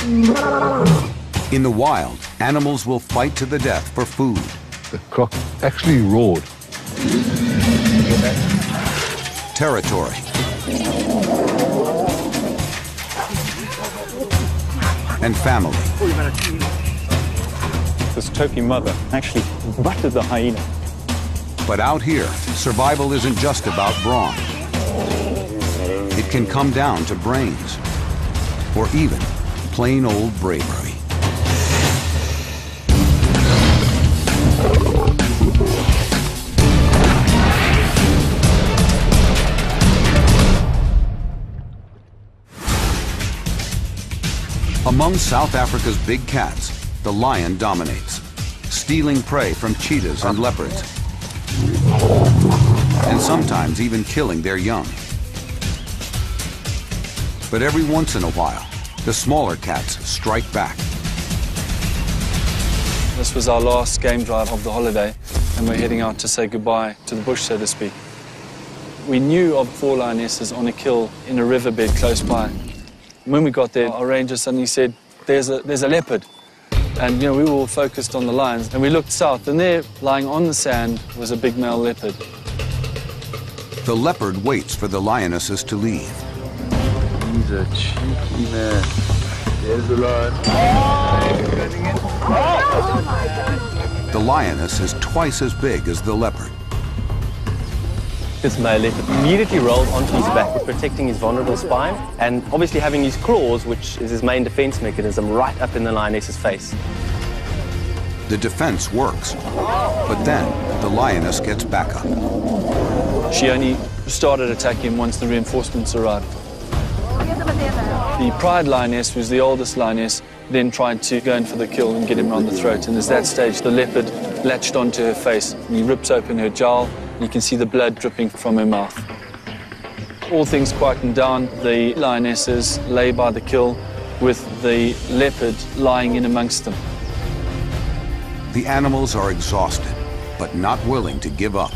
In the wild, animals will fight to the death for food. The croc actually roared. Territory. And family. This turkey mother actually butted the hyena. But out here, survival isn't just about brawn. It can come down to brains, or even plain old bravery. Among South Africa's big cats, the lion dominates, stealing prey from cheetahs and leopards, and sometimes even killing their young. But every once in a while, the smaller cats strike back. This was our last game drive of the holiday, and we're heading out to say goodbye to the bush, so to speak. We knew of 4 lionesses on a kill in a riverbed close by. When we got there, our ranger suddenly said, there's a leopard. And, we were all focused on the lions. And we looked south, and there, lying on the sand, was a big male leopard. The leopard waits for the lionesses to leave. He's a cheeky man. There's the lion. The lioness is twice as big as the leopard. This male leopard immediately rolled onto his back, protecting his vulnerable spine, and obviously having his claws, which is his main defense mechanism, right up in the lioness's face. The defense works, but then the lioness gets back up. She only started attacking once the reinforcements arrived. The pride lioness, who's the oldest lioness, then tried to go in for the kill and get him around the throat. And at that stage, the leopard latched onto her face, and he rips open her jowl. You can see the blood dripping from her mouth. All things quietened down. The lionesses lay by the kill with the leopard lying in amongst them. The animals are exhausted, but not willing to give up.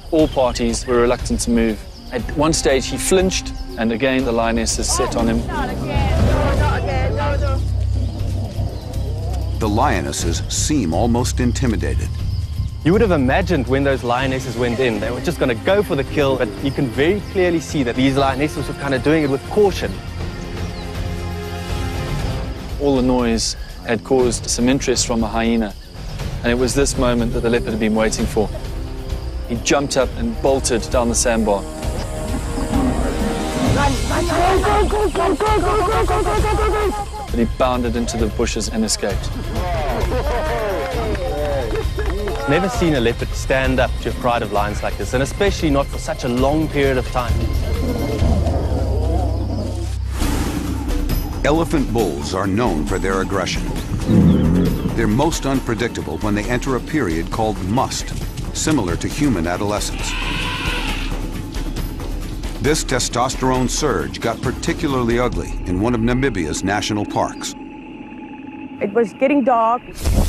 All parties were reluctant to move. At one stage, he flinched, and again the lionesses set on him. The lionesses seem almost intimidated. You would have imagined when those lionesses went in, they were just going to go for the kill, but you can very clearly see that these lionesses were kind of doing it with caution. All the noise had caused some interest from a hyena, and it was this moment that the leopard had been waiting for. He jumped up and bolted down the sandbar. But he bounded into the bushes and escaped. Never seen a leopard stand up to a pride of lions like this, and especially not for such a long period of time. Elephant bulls are known for their aggression. They're most unpredictable when they enter a period called must, similar to human adolescence. This testosterone surge got particularly ugly in one of Namibia's national parks. It was getting dark.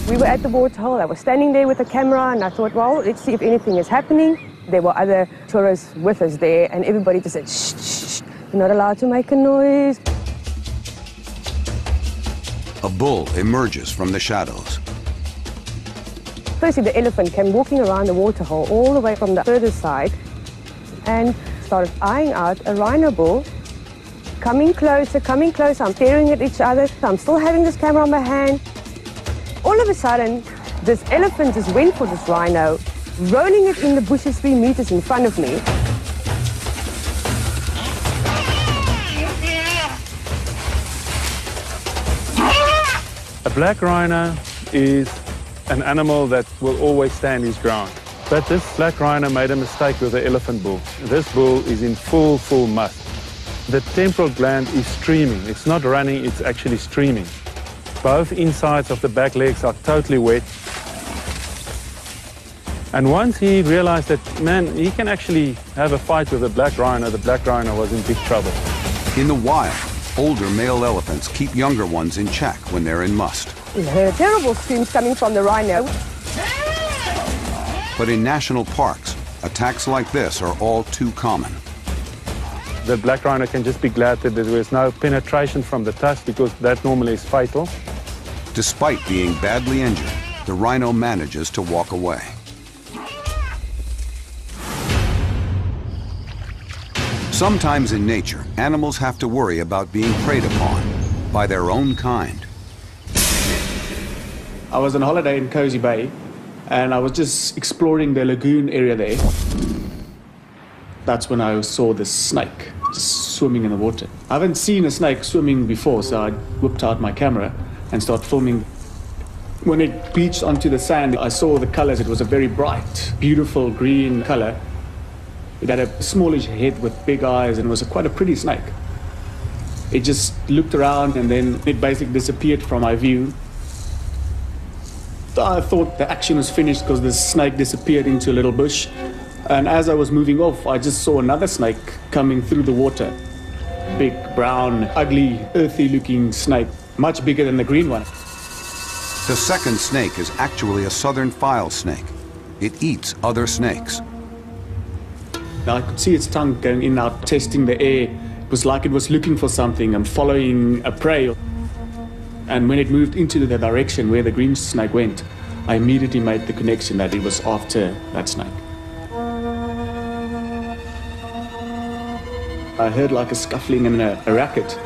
We were at the waterhole. I was standing there with a camera, and I thought, well, let's see if anything is happening. There were other tourists with us there, and everybody just said, shh, shh, shh, you're not allowed to make a noise. A bull emerges from the shadows. Firstly, the elephant came walking around the waterhole all the way from the further side and started eyeing out a rhino bull. Coming closer, I'm staring at each other. I'm still having this camera on my hand. All of a sudden, this elephant just went for this rhino, rolling it in the bushes 3 meters in front of me. A black rhino is an animal that will always stand his ground. But this black rhino made a mistake with the elephant bull. This bull is in full must. The temporal gland is streaming. It's not running, it's actually streaming. Both insides of the back legs are totally wet. And once he realized that, man, he can actually have a fight with the black rhino was in big trouble. In the wild, older male elephants keep younger ones in check when they're in must. We heard terrible screams coming from the rhino. But in national parks, attacks like this are all too common. The black rhino can just be glad that there was no penetration from the tusk, because that normally is fatal. Despite being badly injured, the rhino manages to walk away. Sometimes in nature, animals have to worry about being preyed upon by their own kind. I was on holiday in Cozy Bay, and I was just exploring the lagoon area there. That's when I saw this snake just swimming in the water. I haven't seen a snake swimming before, so I whipped out my camera and started filming. When it beached onto the sand, I saw the colors. It was a very bright, beautiful green color. It had a smallish head with big eyes, and it was quite a pretty snake. It just looked around, and then it basically disappeared from my view. I thought the action was finished because the snake disappeared into a little bush. And as I was moving off, I just saw another snake coming through the water. Big, brown, ugly, earthy-looking snake, much bigger than the green one. The second snake is actually a southern file snake. It eats other snakes. I could see its tongue going in and out, testing the air. It was like it was looking for something and following a prey. And when it moved into the direction where the green snake went, I immediately made the connection that it was after that snake. I heard like a scuffling and a racket.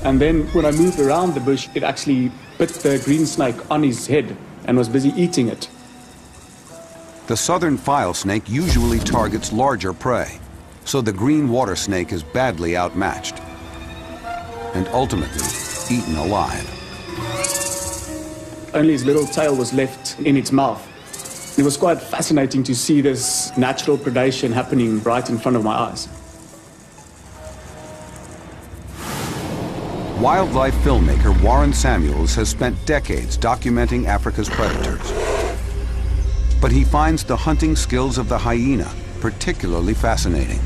And then when I moved around the bush, it actually bit the green snake on his head and was busy eating it. The southern file snake usually targets larger prey, so the green water snake is badly outmatched and ultimately eaten alive. Only his little tail was left in its mouth. It was quite fascinating to see this natural predation happening right in front of my eyes. Wildlife filmmaker Warren Samuels has spent decades documenting Africa's predators. But he finds the hunting skills of the hyena particularly fascinating.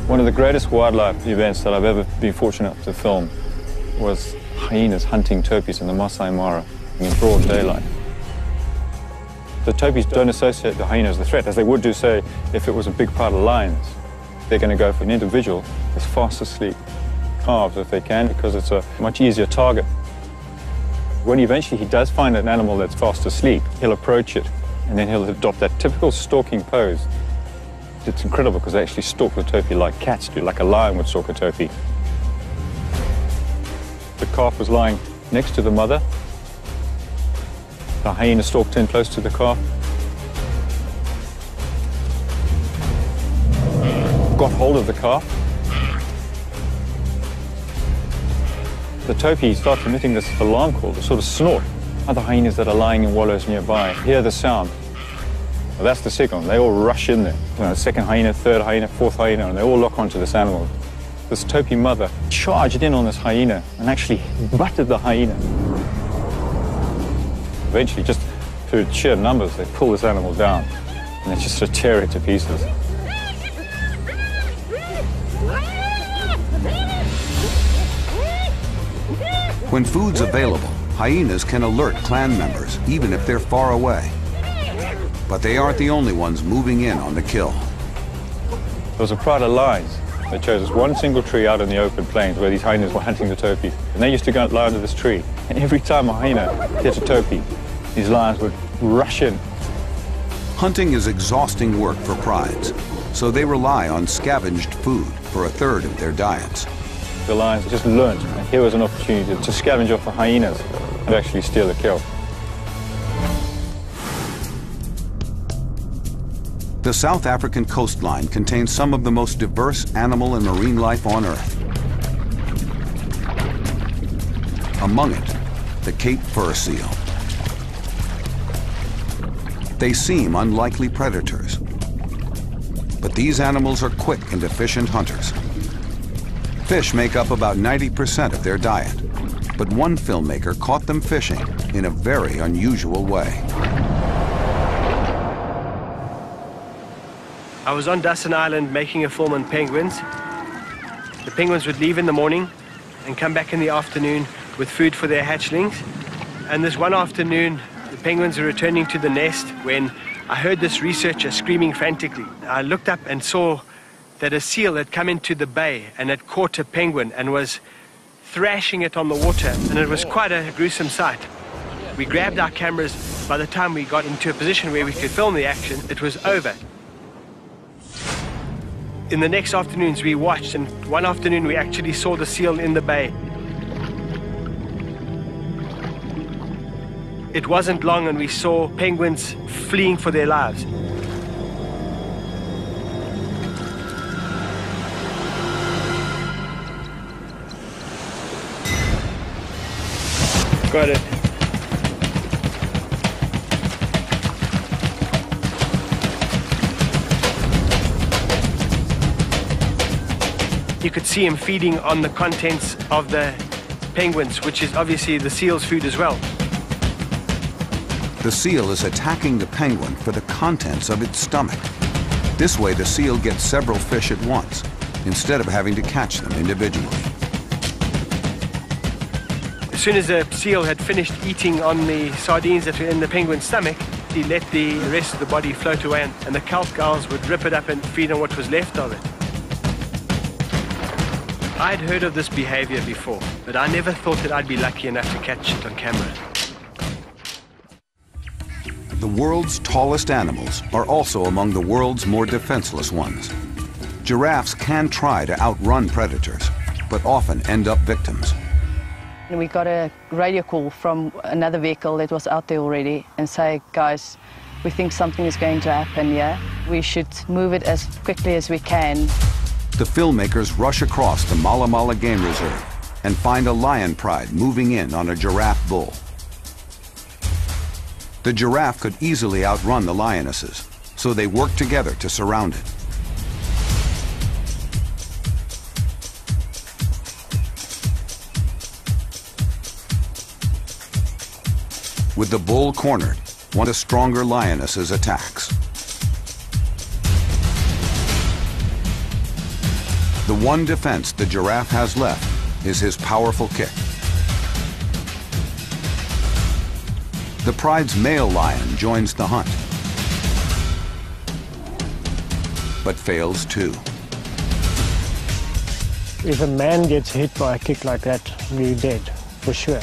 One of the greatest wildlife events that I've ever been fortunate to film was hyenas hunting topies in the Masai Mara in broad daylight. The topies don't associate the hyena as a threat, as they would do, say, if it was a big part of lions. They're going to go for an individual that's fast asleep, calves if they can, because it's a much easier target. When eventually he does find an animal that's fast asleep, he'll approach it, and then he'll adopt that typical stalking pose. It's incredible because they actually stalk the topi like cats do, like a lion would stalk a topi. The calf was lying next to the mother. The hyena stalked in close to the calf. Got hold of the calf. The topi starts emitting this alarm call, the sort of snort. Other hyenas that are lying in wallows nearby hear the sound. Well, that's the signal. They all rush in there. You know, second hyena, third hyena, fourth hyena, and they all lock onto this animal. This topi mother charged in on this hyena and actually butted the hyena. Eventually, just through sheer numbers, they pull this animal down and they just sort of tear it to pieces. When food's available, hyenas can alert clan members, even if they're far away. But they aren't the only ones moving in on the kill. There was a pride of lions. They chose this one single tree out in the open plains where these hyenas were hunting the topi. And they used to go and lie under this tree. And every time a hyena hit a topi, these lions would rush in. Hunting is exhausting work for prides, so they rely on scavenged food for a third of their diets. The lions just learned, and here was an opportunity to scavenge off the hyenas and actually steal the kill. The South African coastline contains some of the most diverse animal and marine life on Earth. Among it, the Cape fur seal. They seem unlikely predators, but these animals are quick and efficient hunters. Fish make up about 90% of their diet, but one filmmaker caught them fishing in a very unusual way. I was on Dustin Island making a film on penguins. The penguins would leave in the morning and come back in the afternoon with food for their hatchlings. And this one afternoon, the penguins were returning to the nest when I heard this researcher screaming frantically. I looked up and saw that a seal had come into the bay and had caught a penguin and was thrashing it on the water, and it was quite a gruesome sight. We grabbed our cameras. By the time we got into a position where we could film the action, it was over. In the next afternoons we watched, and one afternoon we actually saw the seal in the bay. It wasn't long and we saw penguins fleeing for their lives. Got it. You could see him feeding on the contents of the penguins, which is obviously the seal's food as well. The seal is attacking the penguin for the contents of its stomach. This way, the seal gets several fish at once, instead of having to catch them individually. As soon as the seal had finished eating on the sardines that were in the penguin's stomach, he let the rest of the body float away, and the kelp gulls would rip it up and feed on what was left of it. I'd heard of this behavior before, but I never thought that I'd be lucky enough to catch it on camera. The world's tallest animals are also among the world's more defenseless ones. Giraffes can try to outrun predators, but often end up victims. We got a radio call from another vehicle that was out there already and say, guys, we think something is going to happen here. We should move it as quickly as we can. The filmmakers rush across the Mala Mala Game Reserve and find a lion pride moving in on a giraffe bull. The giraffe could easily outrun the lionesses, so they work together to surround it. With the bull cornered, one of the stronger lionesses attacks. The one defense the giraffe has left is his powerful kick. The pride's male lion joins the hunt, but fails too. If a man gets hit by a kick like that, we're dead, for sure.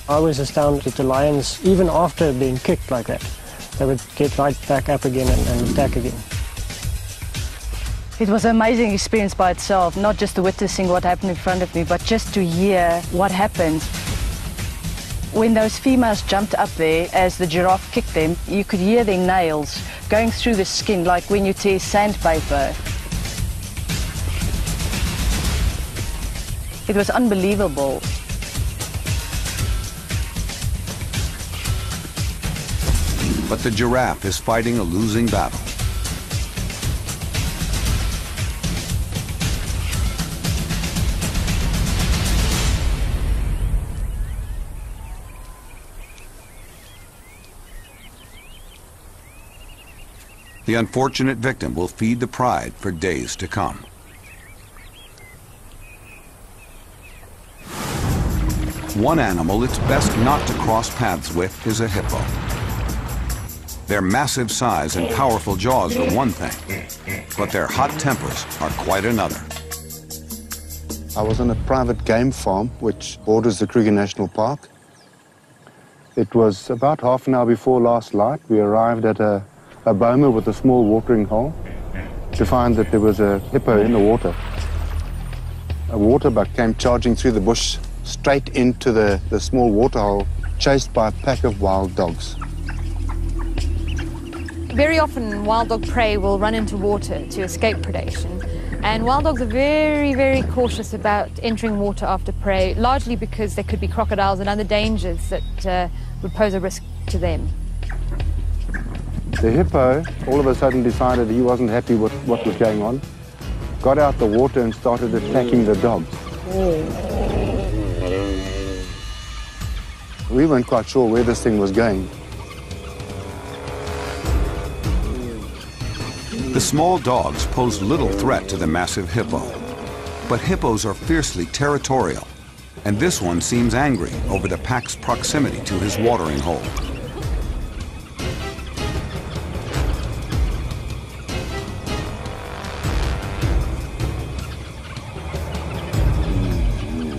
I was astounded that the lions, even after being kicked like that, they would get right back up again and attack again. It was an amazing experience by itself, not just witnessing what happened in front of me, but just to hear what happened. When those females jumped up there, as the giraffe kicked them, you could hear their nails going through the skin like when you tear sandpaper. It was unbelievable. But the giraffe is fighting a losing battle. The unfortunate victim will feed the pride for days to come. One animal it's best not to cross paths with is a hippo. Their massive size and powerful jaws are one thing, but their hot tempers are quite another. I was on a private game farm which borders the Kruger National Park. It was about half an hour before last light. We arrived at a boma with a small watering hole to find that there was a hippo in the water. A water buck came charging through the bush straight into the small water hole, chased by a pack of wild dogs. Very often wild dog prey will run into water to escape predation, and wild dogs are very, very cautious about entering water after prey, largely because there could be crocodiles and other dangers that would pose a risk to them. The hippo all of a sudden decided he wasn't happy with what was going on, got out the water and started attacking the dogs. We weren't quite sure where this thing was going. The small dogs pose little threat to the massive hippo, but hippos are fiercely territorial, and this one seems angry over the pack's proximity to his watering hole.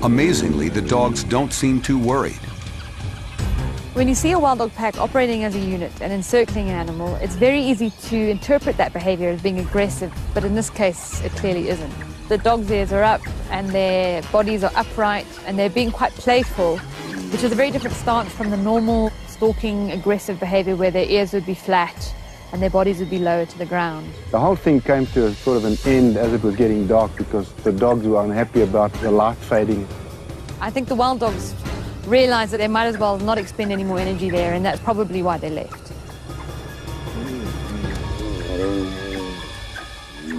Amazingly, the dogs don't seem too worried. When you see a wild dog pack operating as a unit and encircling an animal, it's very easy to interpret that behavior as being aggressive, but in this case, it clearly isn't. The dogs' ears are up and their bodies are upright and they're being quite playful, which is a very different stance from the normal stalking, aggressive behavior where their ears would be flat and their bodies would be lower to the ground. The whole thing came to a sort of an end as it was getting dark because the dogs were unhappy about the light fading. I think the wild dogs realized that they might as well not expend any more energy there, and that's probably why they left.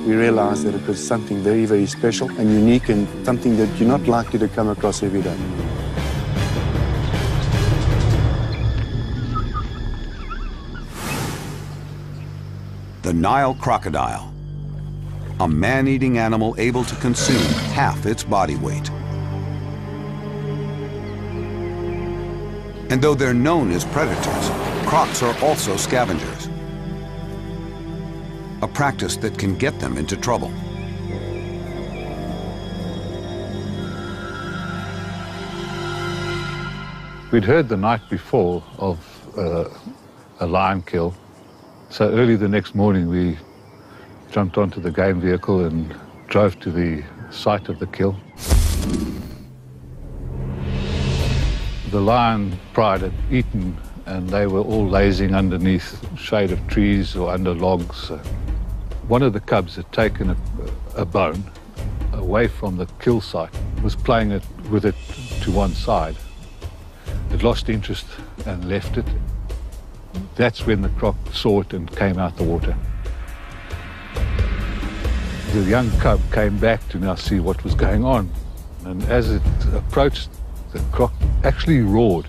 We realized that it was something very, very special and unique and something that you're not likely to come across every day. The Nile crocodile, a man-eating animal able to consume half its body weight. And though they're known as predators, crocs are also scavengers, a practice that can get them into trouble. We'd heard the night before of a lion kill. So early the next morning, we jumped onto the game vehicle and drove to the site of the kill. The lion pride had eaten, and they were all lazing underneath shade of trees or under logs. One of the cubs had taken a bone away from the kill site, was playing with it to one side. It lost interest and left it. That's when the croc saw it and came out the water. The young cub came back to now see what was going on. And as it approached, the croc actually roared.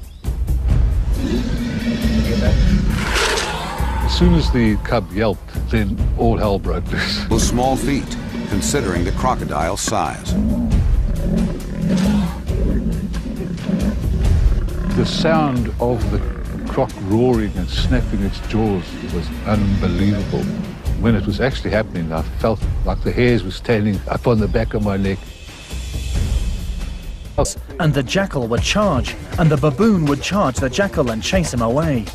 As soon as the cub yelped, then all hell broke loose. With small feet, considering the crocodile's size. The sound of the croc roaring and snapping its jaws was unbelievable. When it was actually happening, I felt like the hairs were standing up on the back of my neck. And the jackal would charge, and the baboon would charge the jackal and chase him away.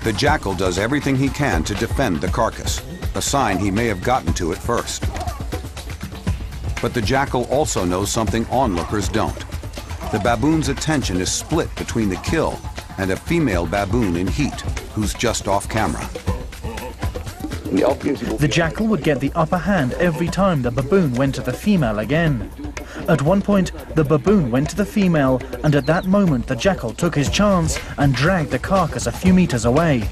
The jackal does everything he can to defend the carcass, a sign he may have gotten to it first. But the jackal also knows something onlookers don't. The baboon's attention is split between the kill and a female baboon in heat, who's just off camera. The jackal would get the upper hand every time the baboon went to the female again. At one point, the baboon went to the female, and at that moment the jackal took his chance and dragged the carcass a few meters away.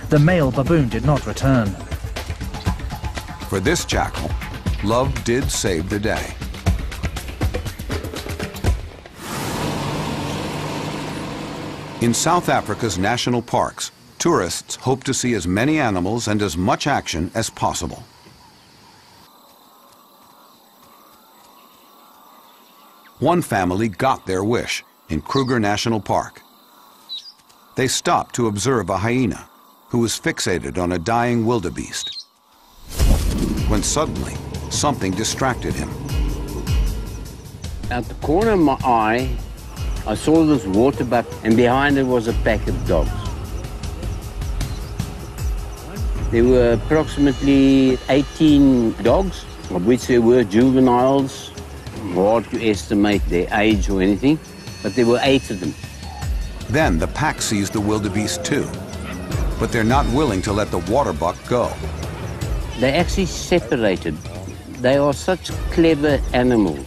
The male baboon did not return. For this jackal, love did save the day. In South Africa's national parks, tourists hope to see as many animals and as much action as possible. One family got their wish in Kruger National Park. They stopped to observe a hyena who was fixated on a dying wildebeest, when suddenly something distracted him. At the corner of my eye, I saw this water buck, and behind it was a pack of dogs. There were approximately 18 dogs, of which there were juveniles. Hard to estimate their age or anything, but there were 8 of them. Then the pack sees the wildebeest too, but they're not willing to let the water buck go. They actually separated. They are such clever animals,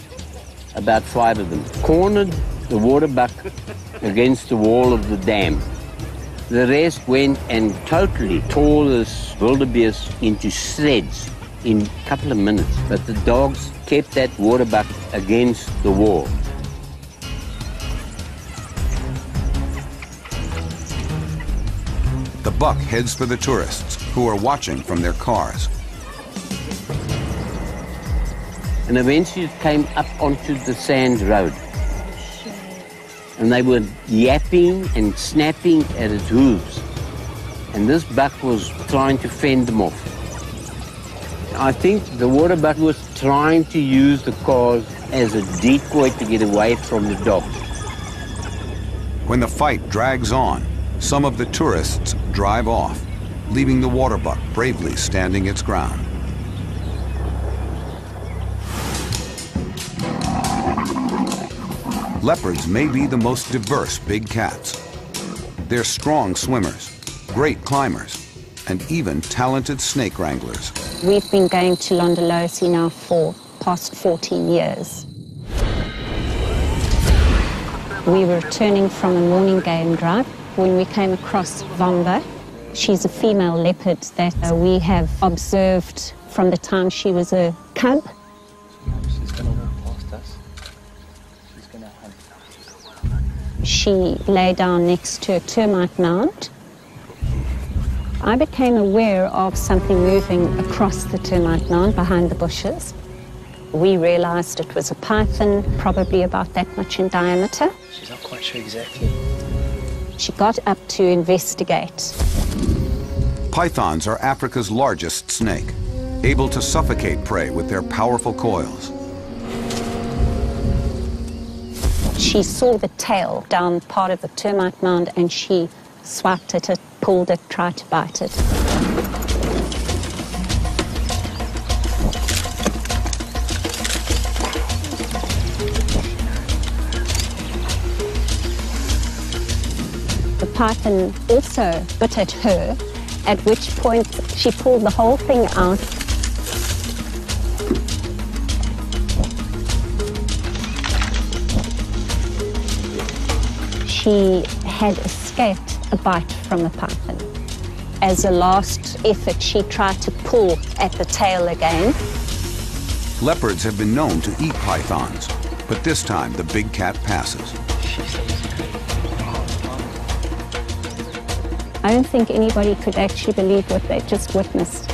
about 5 of them. Cornered the water buck against the wall of the dam. The rest went and totally tore this wildebeest into shreds in a couple of minutes, but the dogs kept that water buck against the wall. The buck heads for the tourists who are watching from their cars. And eventually it came up onto the sand road. And they were yapping and snapping at its hooves. And this buck was trying to fend them off. I think the water buck was trying to use the cars as a decoy to get away from the dogs. When the fight drags on, some of the tourists drive off, leaving the water buck bravely standing its ground. Leopards may be the most diverse big cats. They're strong swimmers, great climbers, and even talented snake wranglers. We've been going to Londolozi now for past 14 years. We were returning from a morning game drive when we came across Vamba. She's a female leopard that we have observed from the time she was a cub. She's going to walk past us. She's going to hunt. She lay down next to a termite mound. I became aware of something moving across the termite mound behind the bushes. We realized it was a python, probably about that much in diameter. She's not quite sure exactly. She got up to investigate. Pythons are Africa's largest snake, able to suffocate prey with their powerful coils. She saw the tail down part of the termite mound and she swiped at it, pulled it, tried to bite it. The python also bit at her, at which point she pulled the whole thing out. She had escaped a bite from the python. As a last effort, she tried to pull at the tail again. Leopards have been known to eat pythons, but this time the big cat passes. I don't think anybody could actually believe what they just witnessed.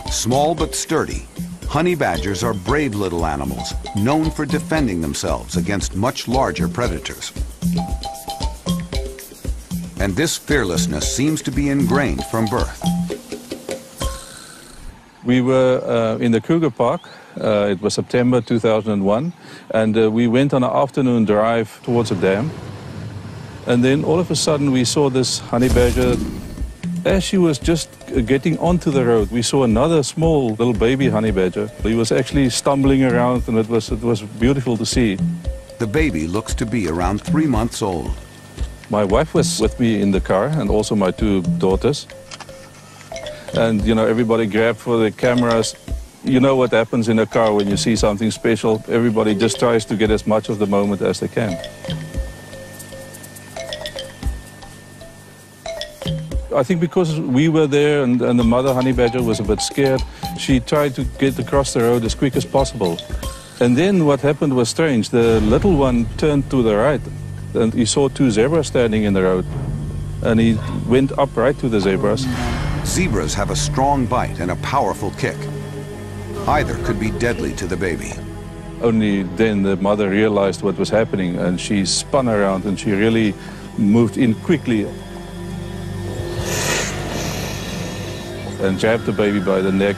Small but sturdy, honey badgers are brave little animals, known for defending themselves against much larger predators. And this fearlessness seems to be ingrained from birth. We were in the Kruger Park. It was September 2001, and we went on an afternoon drive towards a dam. And then all of a sudden we saw this honey badger. As she was just getting onto the road, we saw another small little baby honey badger. He was actually stumbling around, and it was beautiful to see. The baby looks to be around 3 months old. My wife was with me in the car, and also my two daughters. And, you know, everybody grabbed for the cameras. You know what happens in a car when you see something special. Everybody just tries to get as much of the moment as they can. I think because we were there and the mother honey badger was a bit scared, she tried to get across the road as quick as possible. And then what happened was strange. The little one turned to the right, and he saw two zebras standing in the road. And he went up right to the zebras. Zebras have a strong bite and a powerful kick. Either could be deadly to the baby. Only then the mother realized what was happening, and she spun around and she really moved in quickly and grabbed the baby by the neck.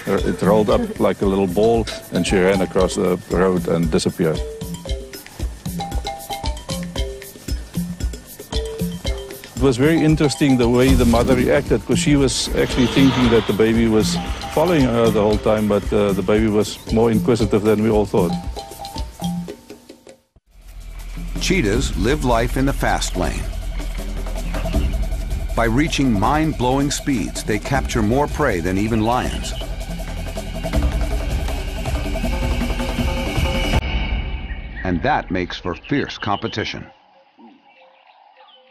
It rolled up like a little ball, and she ran across the road and disappeared. It was very interesting the way the mother reacted, because she was actually thinking that the baby was following her the whole time, but the baby was more inquisitive than we all thought. Cheetahs live life in the fast lane. By reaching mind-blowing speeds, they capture more prey than even lions. And that makes for fierce competition.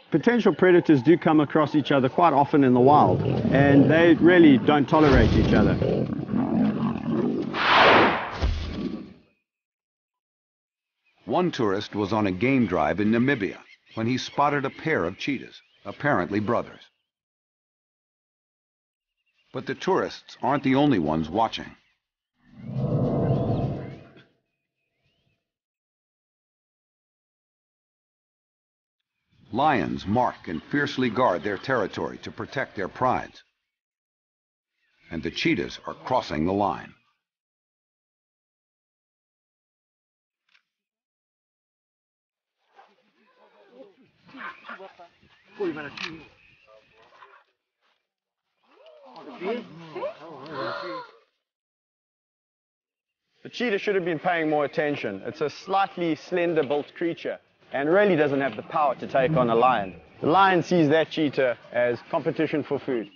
Potential predators do come across each other quite often in the wild, and they really don't tolerate each other. One tourist was on a game drive in Namibia when he spotted a pair of cheetahs, apparently brothers. But the tourists aren't the only ones watching. Lions mark and fiercely guard their territory to protect their prides. And the cheetahs are crossing the line. The cheetah should have been paying more attention. It's a slightly slender-built creature and really doesn't have the power to take on a lion. The lion sees that cheetah as competition for food.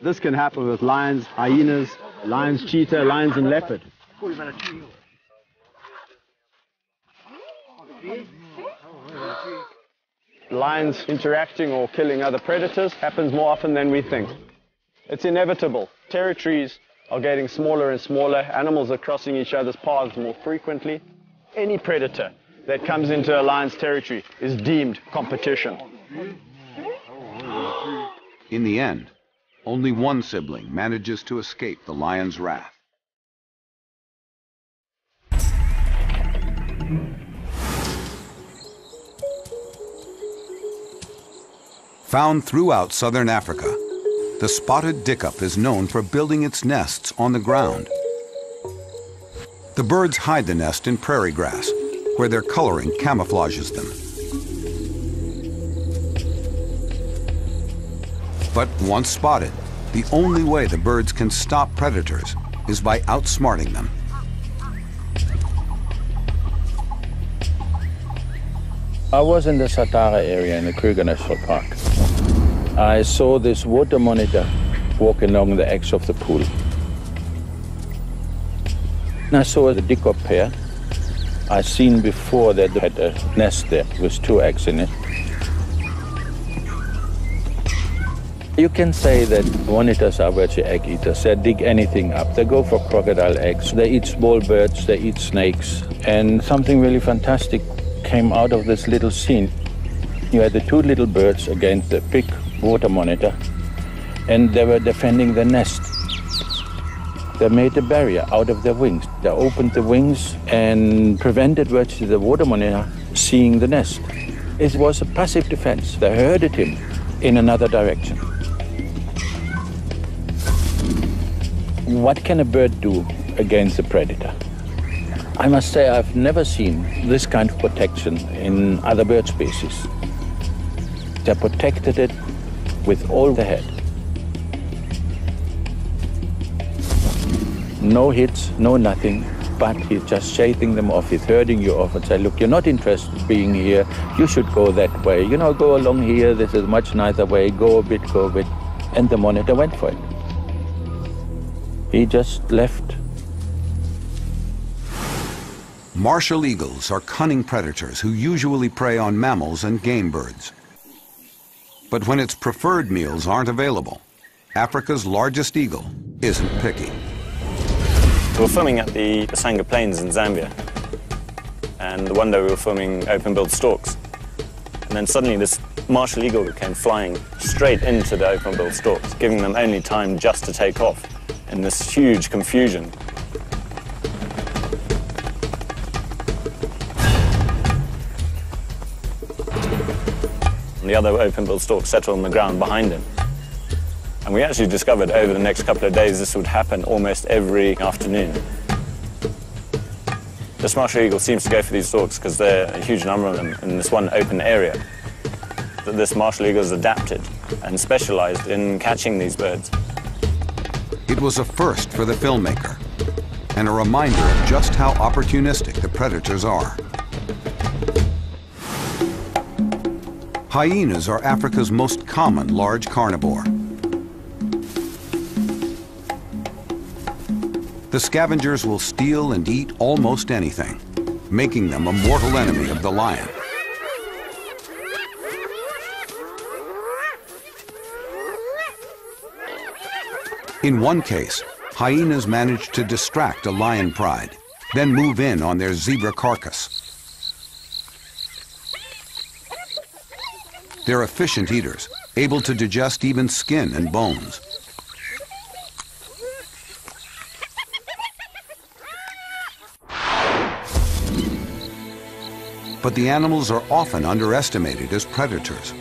This can happen with lions, hyenas, lions, cheetah, lions and leopard. Lions interacting or killing other predators happens more often than we think. It's inevitable. Territories are getting smaller and smaller. Animals are crossing each other's paths more frequently. Any predator that comes into a lion's territory is deemed competition. In the end, only one sibling manages to escape the lion's wrath. Found throughout southern Africa, the spotted dickup is known for building its nests on the ground. The birds hide the nest in prairie grass, where their coloring camouflages them. But once spotted, the only way the birds can stop predators is by outsmarting them. I was in the Satara area in the Kruger National Park. I saw this water monitor walk along the edge of the pool. And I saw the dickup pair. I'd seen before that they had a nest there with 2 eggs in it. You can say that monitors are virtually egg eaters. They dig anything up. They go for crocodile eggs. They eat small birds. They eat snakes. And something really fantastic came out of this little scene. You had the 2 little birds against the big water monitor, and they were defending the nest. They made a barrier out of their wings. They opened the wings and prevented virtually the water monitor seeing the nest. It was a passive defense. They herded him in another direction. What can a bird do against a predator? I must say I've never seen this kind of protection in other bird species. They protected it with all the head. No hits, no nothing, but he's just shaking them off. He's herding you off and say, look, you're not interested in being here. You should go that way. You know, go along here. This is a much nicer way. Go a bit, go a bit. And the monitor went for it. He just left. Martial eagles are cunning predators who usually prey on mammals and game birds. But when its preferred meals aren't available, Africa's largest eagle isn't picky. We were filming at the Sanga Plains in Zambia, and one day we were filming open-billed storks. And then suddenly this martial eagle came flying straight into the open-billed storks, giving them only time just to take off in this huge confusion. The other open-billed stork settled on the ground behind him. And we actually discovered over the next couple of days this would happen almost every afternoon. This martial eagle seems to go for these storks because there are a huge number of them in this one open area. This martial eagle is adapted and specialized in catching these birds. It was a first for the filmmaker and a reminder of just how opportunistic the predators are. Hyenas are Africa's most common large carnivore. The scavengers will steal and eat almost anything, making them a mortal enemy of the lion. In one case, hyenas managed to distract a lion pride, then move in on their zebra carcass. They're efficient eaters, able to digest even skin and bones. but the animals are often underestimated as predators.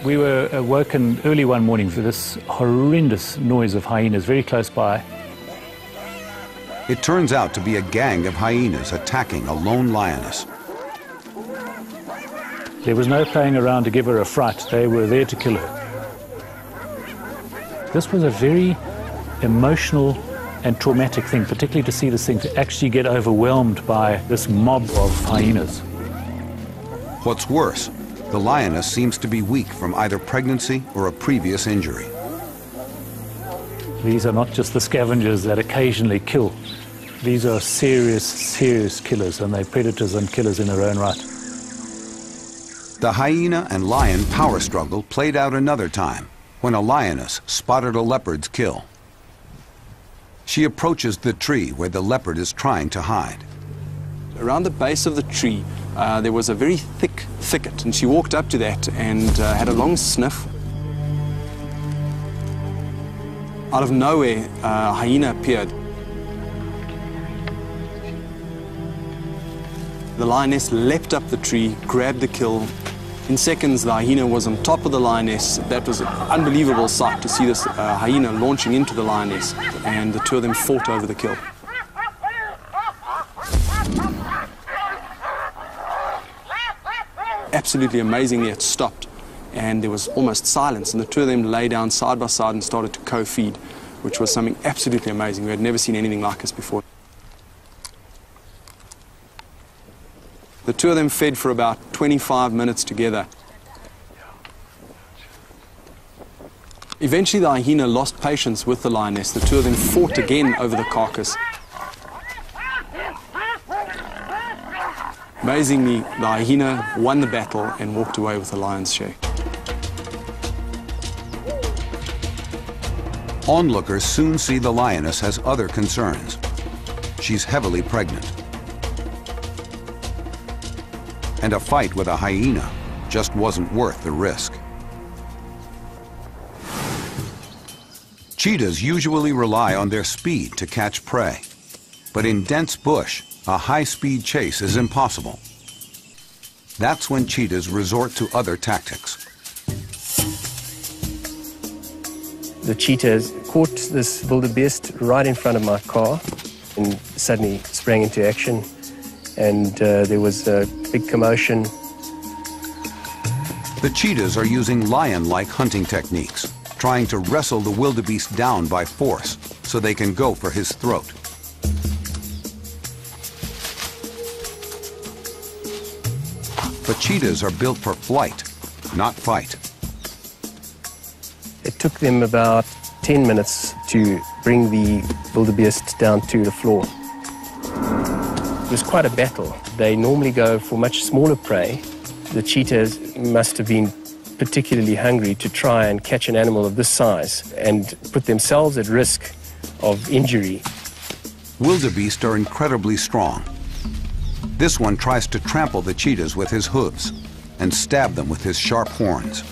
We were awoken early one morning for this horrendous noise of hyenas very close by. It turns out to be a gang of hyenas attacking a lone lioness. There was no playing around to give her a fright. They were there to kill her. This was a very emotional and traumatic thing, particularly to see this thing to actually get overwhelmed by this mob of hyenas. What's worse, the lioness seems to be weak from either pregnancy or a previous injury. These are not just the scavengers that occasionally kill. These are serious, serious killers, and they're predators and killers in their own right. The hyena and lion power struggle played out another time when a lioness spotted a leopard's kill. She approaches the tree where the leopard is trying to hide. Around the base of the tree, there was a very thick thicket, and she walked up to that and had a long sniff. Out of nowhere, a hyena appeared. The lioness leapt up the tree, grabbed the kill. In seconds, the hyena was on top of the lioness. That was an unbelievable sight to see this hyena launching into the lioness, and the two of them fought over the kill. Absolutely amazingly, it stopped, and there was almost silence, and the two of them lay down side by side and started to co-feed, which was something absolutely amazing. We had never seen anything like this before. The two of them fed for about 25 minutes together. Eventually, the hyena lost patience with the lioness. The two of them fought again over the carcass. Amazingly, the hyena won the battle and walked away with the lion's share. Onlookers soon see the lioness has other concerns. She's heavily pregnant. And a fight with a hyena just wasn't worth the risk. Cheetahs usually rely on their speed to catch prey. But in dense bush, a high-speed chase is impossible. That's when cheetahs resort to other tactics. The cheetahs caught this wildebeest right in front of my car and suddenly sprang into action, and there was a big commotion. The cheetahs are using lion-like hunting techniques, trying to wrestle the wildebeest down by force so they can go for his throat. But cheetahs are built for flight, not fight. It took them about 10 minutes to bring the wildebeest down to the floor. It was quite a battle. They normally go for much smaller prey. The cheetahs must have been particularly hungry to try and catch an animal of this size and put themselves at risk of injury. Wildebeest are incredibly strong. This one tries to trample the cheetahs with his hooves and stab them with his sharp horns.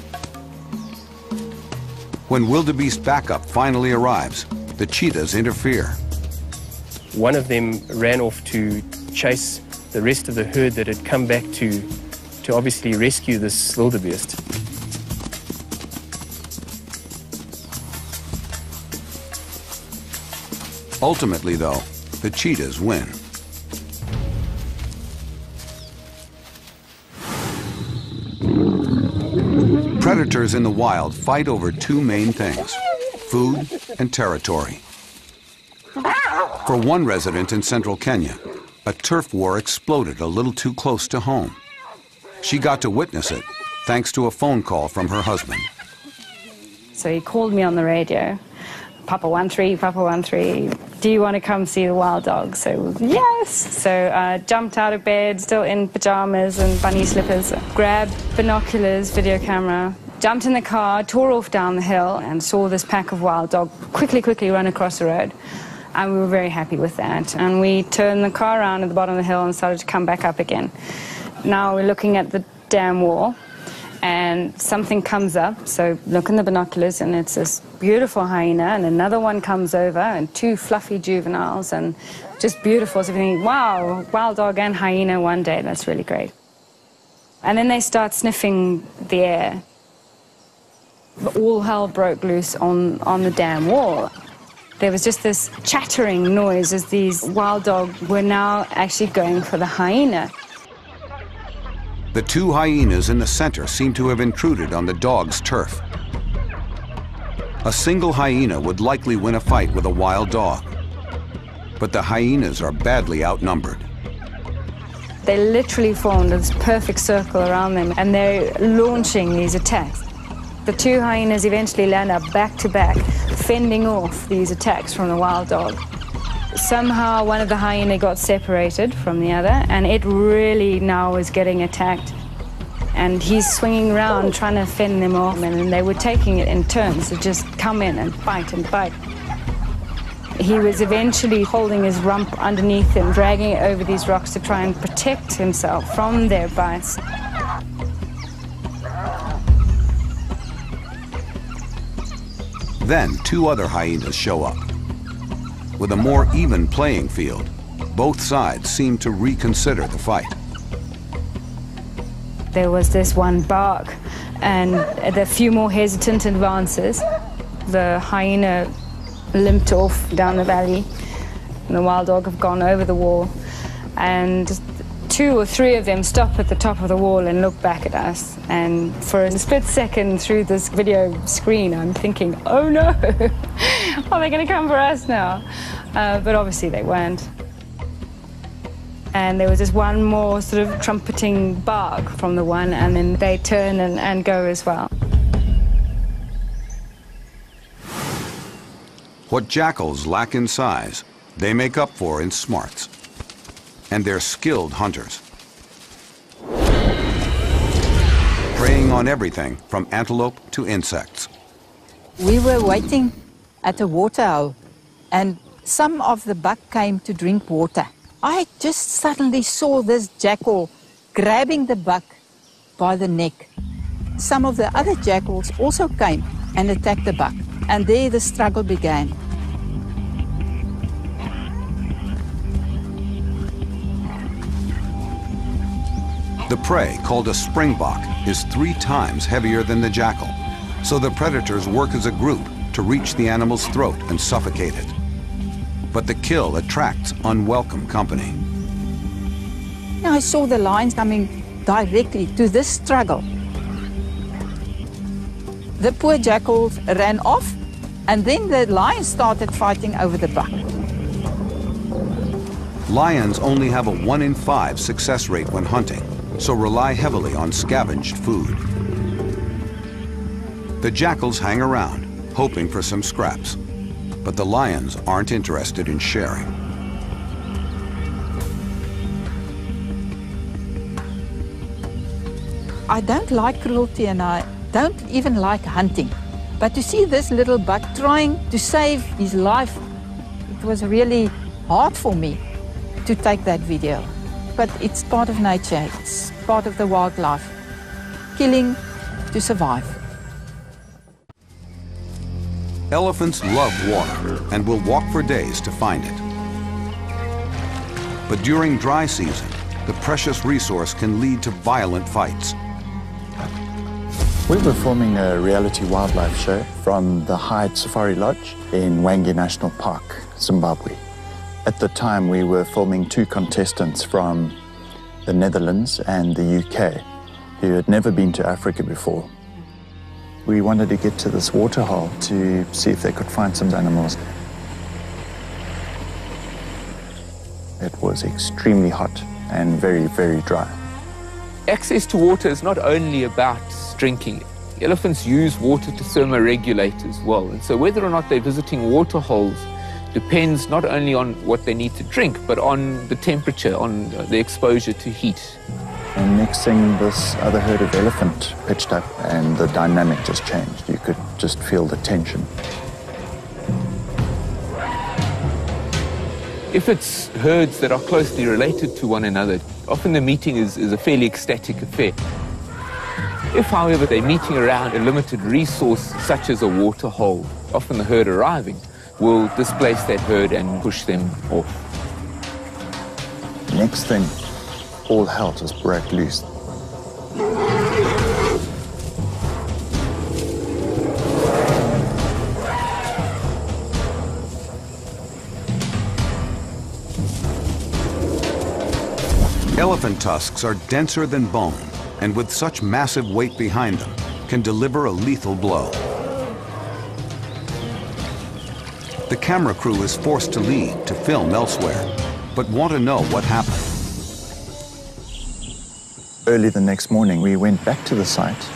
When wildebeest backup finally arrives, the cheetahs interfere. One of them ran off to chase the rest of the herd that had come back to obviously rescue this wildebeest. Ultimately, though, the cheetahs win. Predators in the wild fight over two main things: food and territory. For one resident in central Kenya, a turf war exploded a little too close to home. She got to witness it thanks to a phone call from her husband. So he called me on the radio. Papa 13, Papa 13, do you want to come see the wild dogs? So yes. So I jumped out of bed, still in pajamas and bunny slippers, grabbed binoculars, video camera, jumped in the car, tore off down the hill and saw this pack of wild dog quickly run across the road. And we were very happy with that. And we turned the car around at the bottom of the hill and started to come back up again. Now we're looking at the dam wall, and something comes up, so look in the binoculars, and it's this beautiful hyena, and another one comes over, and two fluffy juveniles, and just beautiful. So we think, wow, wild dog and hyena one day, that's really great. And then they start sniffing the air. All hell broke loose on the dam wall. There was just this chattering noise as these wild dogs were now actually going for the hyena. The two hyenas in the center seem to have intruded on the dog's turf. A single hyena would likely win a fight with a wild dog, but the hyenas are badly outnumbered. They literally formed this perfect circle around them, and they're launching these attacks. The two hyenas eventually land up back to back, fending off these attacks from the wild dog. Somehow one of the hyena got separated from the other, and it really now was getting attacked. And he's swinging around trying to fend them off, and they were taking it in turns to just come in and bite and bite. He was eventually holding his rump underneath him, dragging it over these rocks to try and protect himself from their bites. Then two other hyenas show up. With a more even playing field, both sides seem to reconsider the fight. There was this one bark, and a few more hesitant advances. The hyena limped off down the valley, and the wild dog have gone over the wall. And two or three of them stop at the top of the wall and look back at us. And for a split second through this video screen, I'm thinking, oh no, are they going to come for us now? But obviously they weren't. And there was just one more sort of trumpeting bark from the one, and then they turn and go as well. What jackals lack in size, they make up for in smarts. And they're skilled hunters. Preying on everything from antelope to insects. We were waiting at a waterhole, and some of the buck came to drink water. I just suddenly saw this jackal grabbing the buck by the neck. Some of the other jackals also came and attacked the buck, and there the struggle began. The prey, called a springbok, is 3 times heavier than the jackal, so the predators work as a group to reach the animal's throat and suffocate it. But the kill attracts unwelcome company. I saw the lions coming directly to this struggle. The poor jackals ran off, and then the lions started fighting over the buck. Lions only have a 1 in 5 success rate when hunting, so rely heavily on scavenged food. The jackals hang around, hoping for some scraps, but the lions aren't interested in sharing. I don't like cruelty, and I don't even like hunting. But to see this little buck trying to save his life, it was really hard for me to take that video. But it's part of nature, it's part of the wildlife. Killing to survive. Elephants love water and will walk for days to find it. But during dry season, the precious resource can lead to violent fights. We were filming a reality wildlife show from the Hyde Safari Lodge in Wangi National Park, Zimbabwe. At the time, we were filming 2 contestants from the Netherlands and the UK who had never been to Africa before. We wanted to get to this waterhole to see if they could find some animals. It was extremely hot and very, very dry. Access to water is not only about drinking. Elephants use water to thermoregulate as well. And so whether or not they're visiting water holes depends not only on what they need to drink, but on the temperature, on the exposure to heat. And next thing, this other herd of elephant pitched up and the dynamic just changed. You could just feel the tension. If it's herds that are closely related to one another, often the meeting is a fairly ecstatic affair. If, however, they're meeting around a limited resource, such as a water hole, often the herd arriving will displace that herd and push them off. next thing, all hell just broke loose. Elephant tusks are denser than bone, and with such massive weight behind them, can deliver a lethal blow. The camera crew is forced to leave to film elsewhere, but want to know what happened. Early the next morning, we went back to the site,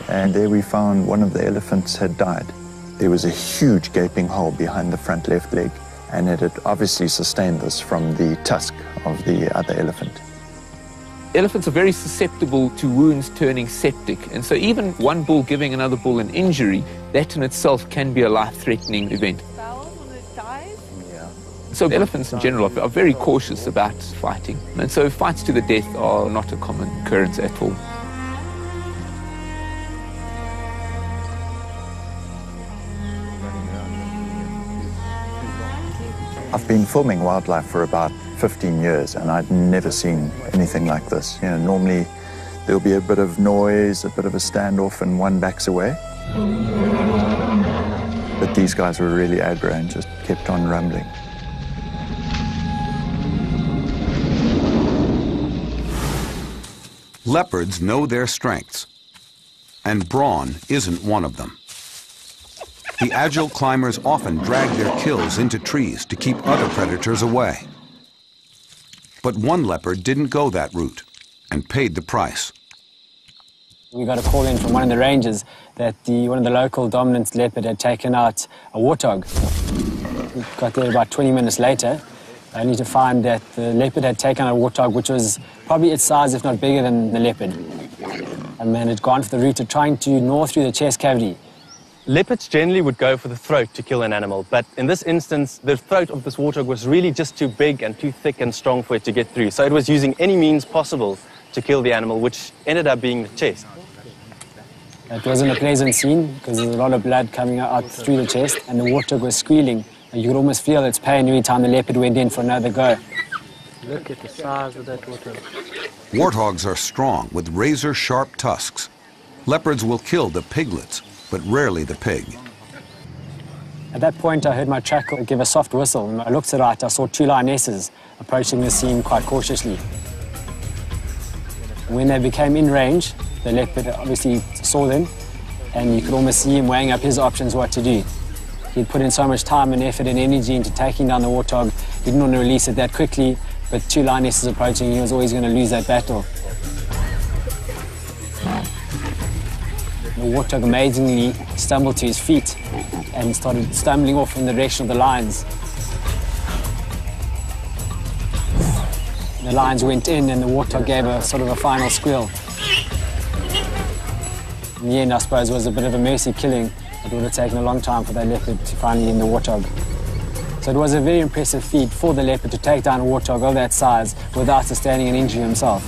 and there we found one of the elephants had died. There was a huge gaping hole behind the front left leg, and it had obviously sustained this from the tusk of the other elephant. Elephants are very susceptible to wounds turning septic, and so even one bull giving another bull an injury, that in itself can be a life-threatening event. So elephants in general are very cautious about fighting, and so fights to the death are not a common occurrence at all. I've been filming wildlife for about 15 years, and I'd never seen anything like this. You know, normally there'll be a bit of noise, a bit of a standoff, and one backs away. But these guys were really aggro and just kept on rumbling. Leopards know their strengths, and brawn isn't one of them. The agile climbers often drag their kills into trees to keep other predators away. But one leopard didn't go that route and paid the price. We got a call in from one of the rangers that one of the local dominant leopard had taken out a warthog. We got there about 20 minutes later, only to find that the leopard had taken out a warthog which was probably its size, if not bigger than the leopard. And then it had gone for the route of trying to gnaw through the chest cavity. Leopards generally would go for the throat to kill an animal, but in this instance, the throat of this warthog was really just too big and too thick and strong for it to get through. So it was using any means possible to kill the animal, which ended up being the chest. It wasn't a pleasant scene because there was a lot of blood coming out through the chest, and the warthog was squealing. You could almost feel its pain every time the leopard went in for another go. Look at the size of that warthog. Warthogs are strong with razor-sharp tusks. Leopards will kill the piglets, but rarely the pig. At that point, I heard my tracker give a soft whistle, and I looked to the right. I saw two lionesses approaching the scene quite cautiously. When they became in range, the leopard obviously saw them, and you could almost see him weighing up his options what to do. He'd put in so much time and effort and energy into taking down the warthog. He didn't want to release it that quickly, but two lionesses approaching, he was always going to lose that battle. The warthog amazingly stumbled to his feet and started stumbling off in the direction of the lions. The lions went in and the warthog gave a sort of a final squeal. In the end, I suppose, was a bit of a mercy killing. It would have taken a long time for that leopard to finally end the warthog. So it was a very impressive feat for the leopard to take down a warthog of that size without sustaining an injury himself.